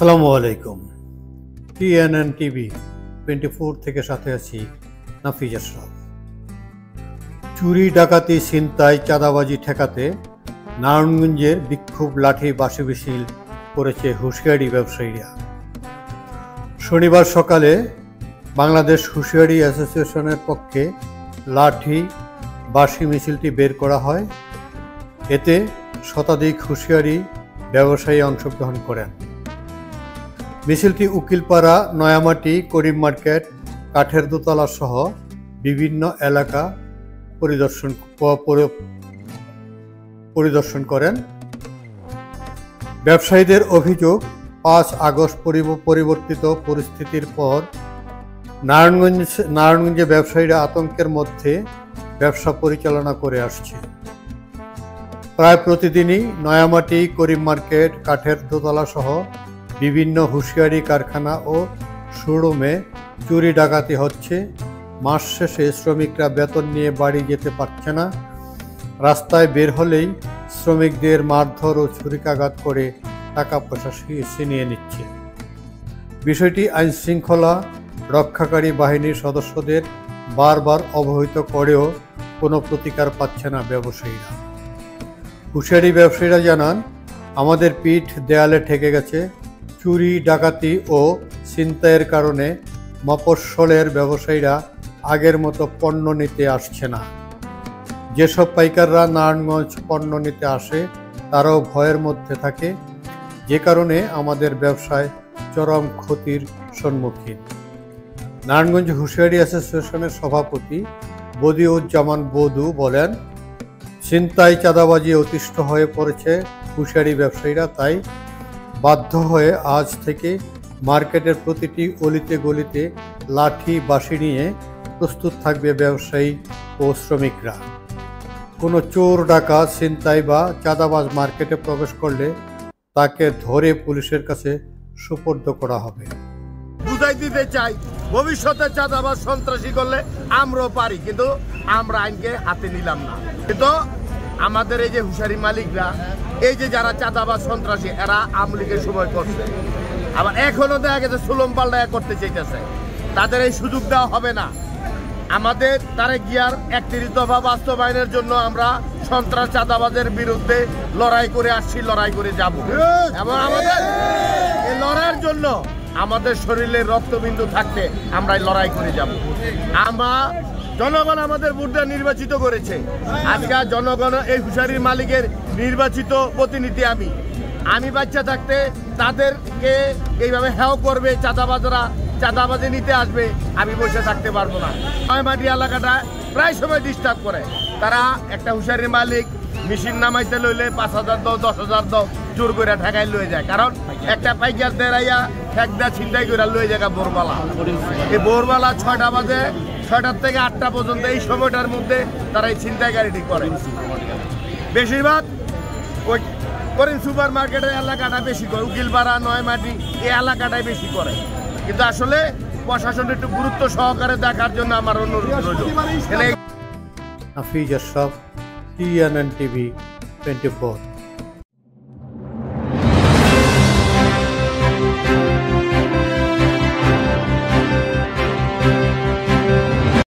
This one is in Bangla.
আসসালামু আলাইকুম। TNN টিভি 24 থেকে সাথে আছি নাফিজ আশরাফ। চুরি, ডাকাতি, ছিনতাই, চাঁদাবাজি ঠেকাতে নারায়ণগঞ্জের বিক্ষোভ লাঠি বাঁশি মিছিল করেছে হুঁশিয়ারি ব্যবসায়ীরা। শনিবার সকালে বাংলাদেশ হুঁশিয়ারি অ্যাসোসিয়েশনের পক্ষে লাঠি বাঁশি মিছিলটি বের করা হয়। এতে শতাধিক হুঁশিয়ারি ব্যবসায়ী অংশগ্রহণ করেন। মিছিলটি উকিলপাড়া, নয়ামাটি, করিম মার্কেট, কাঠের দোতলা সহ বিভিন্ন এলাকা পরিদর্শন করেন। ব্যবসায়ীদের অভিযোগ, 5 আগস্ট পরিবর্তিত পরিস্থিতির পর নারায়ণগঞ্জে ব্যবসায়ীরা আতঙ্কের মধ্যে ব্যবসা পরিচালনা করে আসছে। প্রায় প্রতিদিনই নয়ামাটি, করিম মার্কেট, কাঠের দোতলা সহ বিভিন্ন হুঁশিয়ারি কারখানা ও শোরুমে চুরি ডাকাতি হচ্ছে। মাস শেষে শ্রমিকরা বেতন নিয়ে বাড়ি যেতে পারছে না। রাস্তায় বের হলেই শ্রমিকদের মারধর ও ছুরিকাঘাত করে টাকা পয়সা ছিনিয়ে নিচ্ছে। বিষয়টি আইন শৃঙ্খলা রক্ষাকারী বাহিনীর সদস্যদের বারবার অবহিত করেও কোনো প্রতিকার পাচ্ছে না ব্যবসায়ীরা। হুঁশিয়ারি ব্যবসায়ীরা জানান, আমাদের পিঠ দেয়ালে ঠেকে গেছে। চুরি, ডাকাতি ও ছিনতাইয়ের কারণে মফস্বলের ব্যবসায়ীরা আগের মতো পণ্য নিতে আসছে না। যেসব পাইকাররা নারায়ণগঞ্জ পণ্য নিতে আসে তারাও ভয়ের মধ্যে থাকে, যে কারণে আমাদের ব্যবসায় চরম ক্ষতির সম্মুখীন। নারায়ণগঞ্জ হুঁশিয়ারি অ্যাসোসিয়েশনের সভাপতি বদিউজ্জামান বদু বলেন, ছিনতাই, চাঁদাবাজি অতিষ্ঠ হয়ে পড়েছে হুঁশিয়ারি ব্যবসায়ীরা, তাই বাধ্য হয়ে আজ থেকে মার্কেটের প্রতিটি অলিতে গলিতে লাঠি বাঁশি নিয়ে প্রস্তুত থাকবে ব্যবসায়ী ও শ্রমিকরা। কোনো চোর, ডাকাত, ছিনতাই বা চাঁদাবাজ মার্কেটে প্রবেশ করলে তাকে ধরে পুলিশের কাছে সুপর্দ করা হবে। বুঝাই দিতে চাই, ভবিষ্যতে চাঁদাবাজ সন্ত্রাসী করলে আমরাও পারি, কিন্তু আমরা আইনকে হাতে নিলাম না। কিন্তু আমাদের এই যে হুঁশিয়ারি মালিকরা, এই যে যারা চাঁদাবাজ সন্ত্রাসী, এরা আওয়ামী লীগের সময় করছে, আবার এখনো দেখা গেছে সুলম পাল্টা করতে চাইতেছে। তাদের এই সুযোগ দেওয়া হবে না। আমাদের তারেক জিয়ার 31 দফা বাস্তবায়নের জন্য আমরা সন্ত্রাস, চাঁদাবাজের বিরুদ্ধে লড়াই করে আসছি, লড়াই করে যাব। এবং আমাদের এই লড়াইয়ের জন্য আমাদের শরীরে রক্তবিন্দু থাকতে আমরা লড়াই করে যাব। আমরা জনগণ আমাদের ভোট দিয়ে নির্বাচিত করেছে। আজকে জনগণ এই হুঁশিয়ারির মালিকের নির্বাচিত প্রতিনিধি। আমি বাচ্চা থাকতে তাদেরকে এইভাবে হেয় করবে, চাঁদাবাজরা চাঁদাবাজি নিতে আসবে, আমি বসে থাকতে পারবো না। নয়মাটি এলাকাটা প্রায় সময় ডিস্টার্ব করে। তারা একটা হুঁশিয়ারির মালিক মেশিন নামাইতে লইলে 5,000 দাও, 10,000 দাও, জোর করে ঠেকাই লয়ে যায়। কারণ একটা পাইকার দেড়াইয়া ঠেকদা ছিনতাই করে লয়ে যায় ভোরবেলা। এই ভোরবেলা 6টা বাজে, 6টার থেকে 8টা পর্যন্ত এই সময়টার মধ্যে তারা এই ছিনতাইকারীটি করে। বেশিরভাগ ওই করিম সুপার মার্কেটের এলাকাটা বেশি করে, উকিলপাড়া, নয়মাটি এই এলাকাটাই বেশি করে। কিন্তু আসলে প্রশাসন একটু গুরুত্ব সহকারে দেখার জন্য আমার অনুরোধ রইল। Nafiz Ashraf, TNN TV 24।